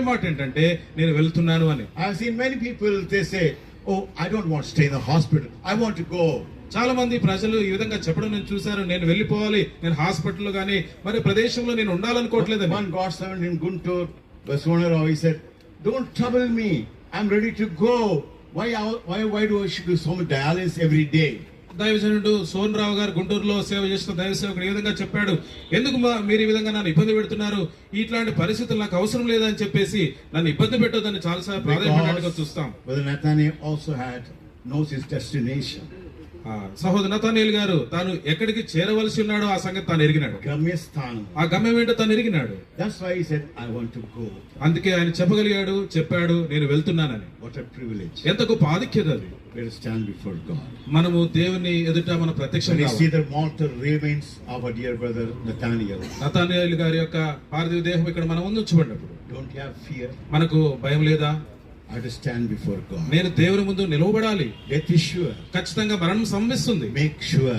మాట ఏంటంటే నేను వెళ్తున్నాను అని. I've seen many people, they say, oh, I don't want to stay in the hospital, I want to go. చాలా మంది ప్రజలు ఈ విధంగా చెప్పడం నేను చూశాను, నేను వెళ్ళిపోవాలి, నేను హాస్పిటల్లో గానీ మరి ప్రదేశంలో నేను ఉండాలనుకోవట్లేదని. One God servant in Guntur, Baswanarao, he said, don't trouble me, I'm ready to go. Why do I should do so much dialysis every day? దైవజనుడు సోన్ రావు గారు గుంటూరులో సేవ చేస్తున్న దైవ సేవకుడు ఈ విధంగా చెప్పాడు, ఎందుకు మీరు ఈ విధంగా నన్ను ఇబ్బంది పెడుతున్నారు, ఇట్లాంటి పరిస్థితులు నాకు అవసరం లేదని చెప్పేసి నన్ను ఇబ్బంది పెట్టొద్దని చాలాసార్లు ప్రాధాన్యతగా చూస్తాం. Brother Nathaniel also knows his destination. సహోదరు నతానీయులు గారు తాను ఎక్కడికి చేరవలసి ఉన్నాడో ఆ సంగతి తాను ఎరిగినాడు. గమ్యస్థానం, ఆ గమ్యం ఏంటో తాను ఎరిగినాడు. That's why he said, I want to go. అందుకే ఆయన చెప్పాడు నేను వెళ్తున్నానని. What a privilege. ఎంత గొప్ప ఆధిక్యత అది. Let us stand before God. మనము దేవుని ఎదుట మన ప్రత్యక్షంగా we see the mortal remains of our dear brother Nathaniel. నతానీయులు గారి యొక్క పార్థివ దేహం ఇక్కడ మన ముందు ఉంచబడినప్పుడు Don't you have fear? మనకు భయం లేదా? I have to stand before God. నేను దేవుని ముందు నిలవబడాలి. Death is sure. ఖచ్చితంగా మరణం సంభవిస్తుంది. Make sure